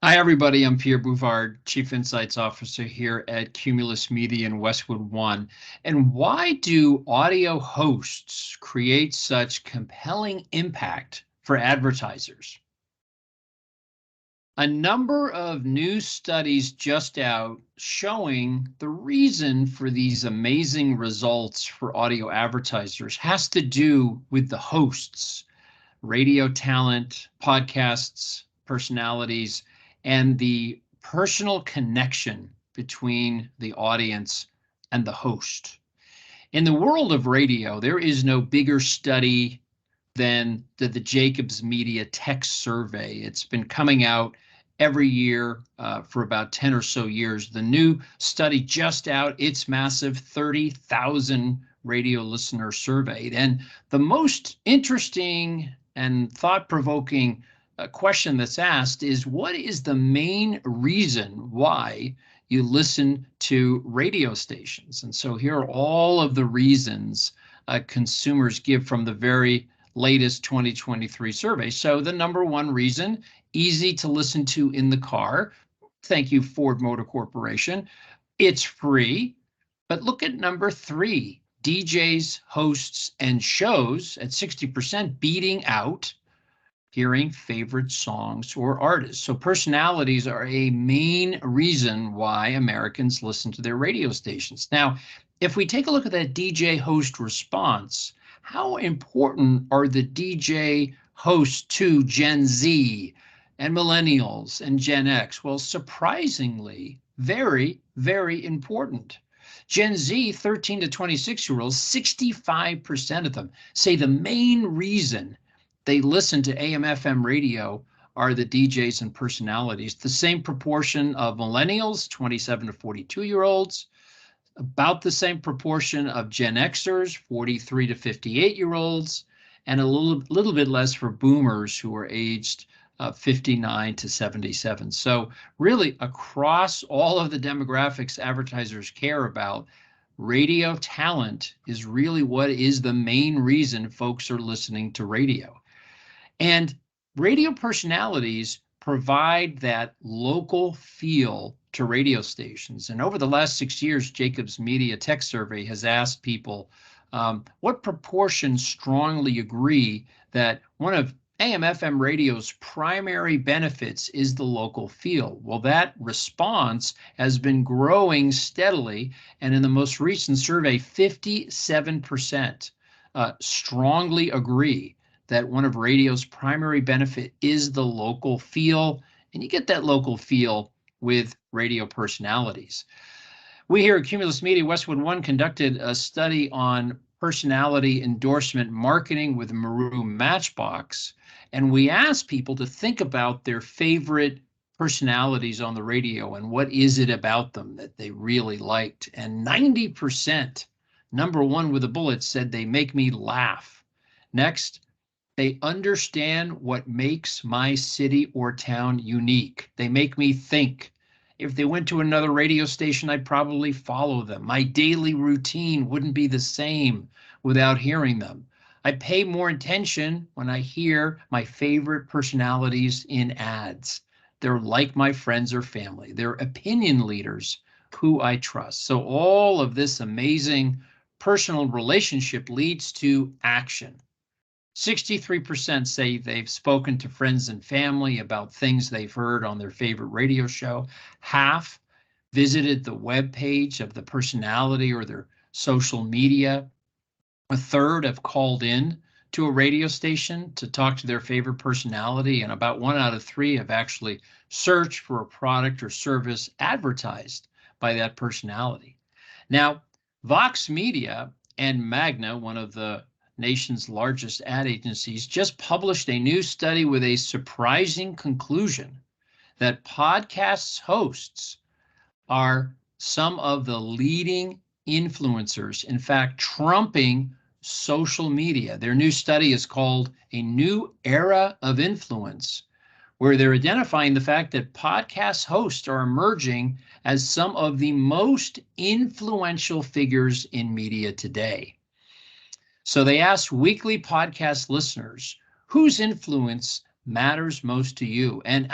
Hi, everybody. I'm Pierre Bouvard, Chief Insights Officer here at Cumulus Media in Westwood One. And why do audio hosts create such compelling impact for advertisers? A number of new studies just out showing the reason for these amazing results for audio advertisers has to do with the hosts, radio talent, podcasts, personalities, and the personal connection between the audience and the host. In the world of radio, there is no bigger study than the Jacobs Media Tech Survey. It's been coming out every year for about 10 or so years. The new study just out, it's massive, 30,000 radio listeners surveyed. And the most interesting and thought-provoking question that's asked is, what is the main reason why you listen to radio stations? And so here are all of the reasons consumers give from the very latest 2023 survey. So the number one reason, easy to listen to in the car. Thank you, Ford Motor Corporation. It's free. But look at number three, DJs, hosts, and shows at 60% beating out hearing favorite songs or artists. So personalities are a main reason why Americans listen to their radio stations. Now, if we take a look at that DJ host response, how important are the DJ hosts to Gen Z and millennials and Gen X? Well, surprisingly, very, very important. Gen Z, 13 to 26-year-olds, 65% of them say the main reason they listen to AM/FM radio are the DJs and personalities. The same proportion of millennials, 27 to 42-year-olds, about the same proportion of Gen Xers, 43 to 58-year-olds, and a little bit less for boomers who are aged 59 to 77. So really across all of the demographics advertisers care about, radio talent is really what is the main reason folks are listening to radio. And radio personalities provide that local feel to radio stations. And over the last 6 years, Jacobs Media Tech Survey has asked people what proportion strongly agree that one of AM/FM radio's primary benefits is the local feel. Well, that response has been growing steadily. And in the most recent survey, 57% strongly agree that one of radio's primary benefit is the local feel, and you get that local feel with radio personalities. We here at Cumulus Media Westwood One conducted a study on personality endorsement marketing with Maru Matchbox, and we asked people to think about their favorite personalities on the radio and what is it about them that they really liked. And 90%, number one with a bullet, said they make me laugh. Next, they understand what makes my city or town unique. They make me think. If they went to another radio station, I'd probably follow them. My daily routine wouldn't be the same without hearing them. I pay more attention when I hear my favorite personalities in ads. They're like my friends or family. They're opinion leaders who I trust. So all of this amazing personal relationship leads to action. 63% say they've spoken to friends and family about things they've heard on their favorite radio show. Half visited the web page of the personality or their social media. A third have called in to a radio station to talk to their favorite personality, and about 1 out of 3 have actually searched for a product or service advertised by that personality. Now, Vox Media and Magna, one of the nation's largest ad agencies, just published a new study with a surprising conclusion that podcasts hosts are some of the leading influencers, in fact, trumping social media. Their new study is called A New Era of Influence, where they're identifying the fact that podcast hosts are emerging as some of the most influential figures in media today. So they asked weekly podcast listeners, whose influence matters most to you? And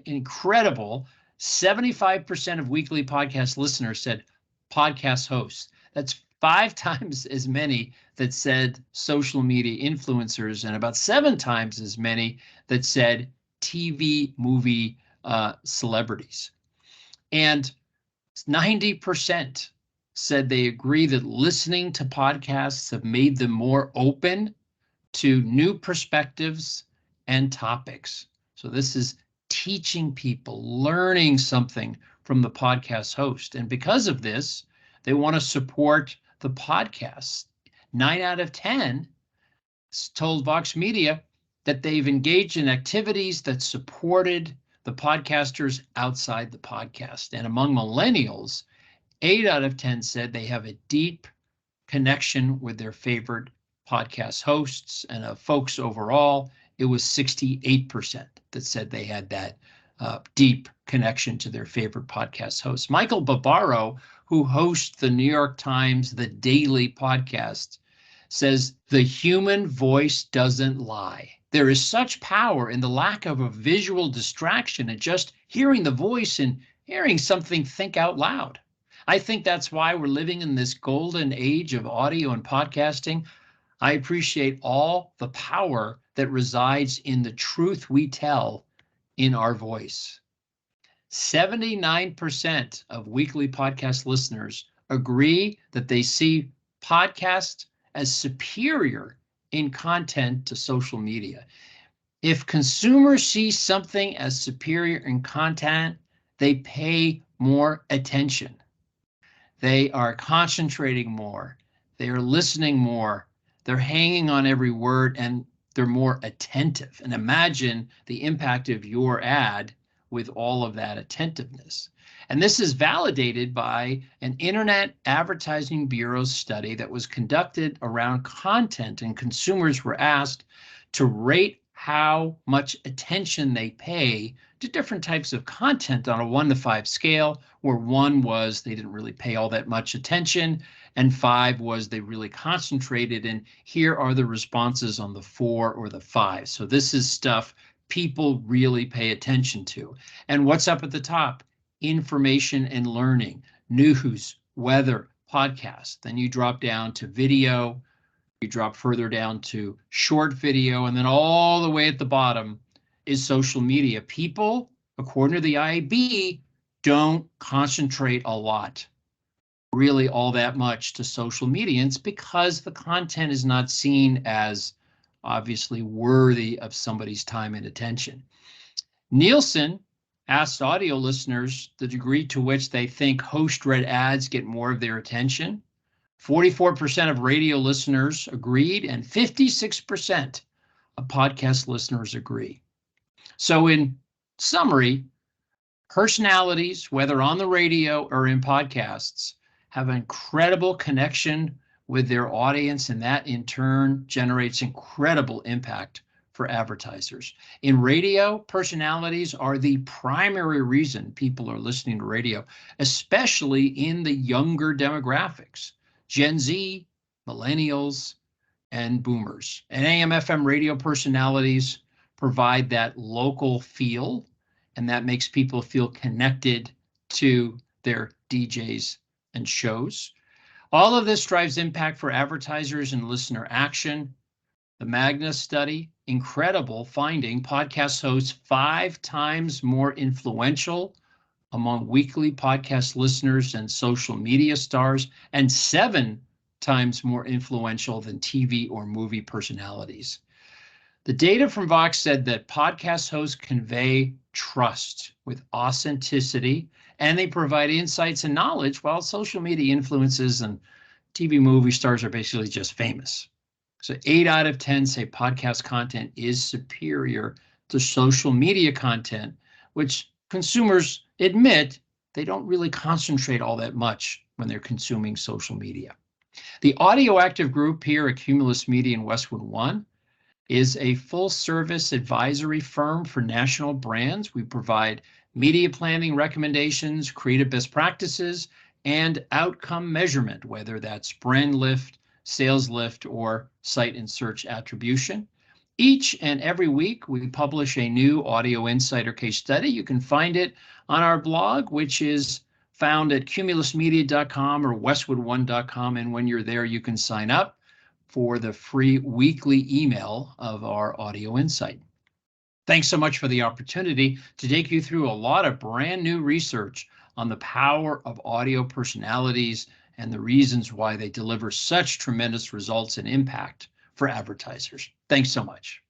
incredible. 75% of weekly podcast listeners said podcast hosts. That's 5 times as many that said social media influencers, and about 7 times as many that said TV movie celebrities. And 90% said they agree that listening to podcasts have made them more open to new perspectives and topics. So this is teaching people, learning something from the podcast host. And because of this, they want to support the podcast. 9 out of 10 told Vox Media that they've engaged in activities that supported the podcasters outside the podcast. And among millennials, 8 out of 10 said they have a deep connection with their favorite podcast hosts. And of folks overall, it was 68% that said they had that deep connection to their favorite podcast hosts. Michael Barbaro, who hosts the New York Times The Daily podcast, says the human voice doesn't lie. There is such power in the lack of a visual distraction and just hearing the voice and hearing something think out loud. I think that's why we're living in this golden age of audio and podcasting. I appreciate all the power that resides in the truth we tell in our voice. 79% of weekly podcast listeners agree that they see podcasts as superior in content to social media. If consumers see something as superior in content, they pay more attention. They are concentrating more. They are listening more. They're hanging on every word, and they're more attentive. And imagine the impact of your ad with all of that attentiveness. And this is validated by an Internet Advertising Bureau study that was conducted around content, and consumers were asked to rate how much attention they pay to different types of content on a 1 to 5 scale, where 1 was they didn't really pay all that much attention, and 5 was they really concentrated. And here are the responses on the 4 or the 5. So this is stuff people really pay attention to. And what's up at the top? Information and learning, news, weather, podcasts. Then you drop down to video, you drop further down to short video, and then all the way at the bottom is social media. People, according to the IAB, don't concentrate a lot, really all that much, to social media. And it's because the content is not seen as obviously worthy of somebody's time and attention. Nielsen asked audio listeners the degree to which they think host-read ads get more of their attention. 44% of radio listeners agreed, and 56% of podcast listeners agree. So in summary, personalities, whether on the radio or in podcasts, have an incredible connection with their audience, and that in turn generates incredible impact for advertisers. In radio, personalities are the primary reason people are listening to radio, especially in the younger demographics, Gen Z, millennials, and boomers. And AM/FM radio personalities provide that local feel, and that makes people feel connected to their DJs and shows. All of this drives impact for advertisers and listener action. The Magna study, incredible finding, podcast hosts 5 times more influential among weekly podcast listeners than social media stars, and 7 times more influential than TV or movie personalities. The data from Vox said that podcast hosts convey trust with authenticity, and they provide insights and knowledge, while social media influencers and TV movie stars are basically just famous. So 8 out of 10 say podcast content is superior to social media content, which consumers admit they don't really concentrate all that much when they're consuming social media. The Audio Active Group here at Cumulus Media in Westwood One is a full-service advisory firm for national brands. We provide media planning recommendations, creative best practices, and outcome measurement, whether that's brand lift, sales lift, or site and search attribution. Each and every week, we publish a new Audio Insider case study. You can find it on our blog, which is found at cumulusmedia.com or westwood1.com. And when you're there, you can sign up for the free weekly email of our Audio Insight. Thanks so much for the opportunity to take you through a lot of brand new research on the power of audio personalities and the reasons why they deliver such tremendous results and impact for advertisers. Thanks so much.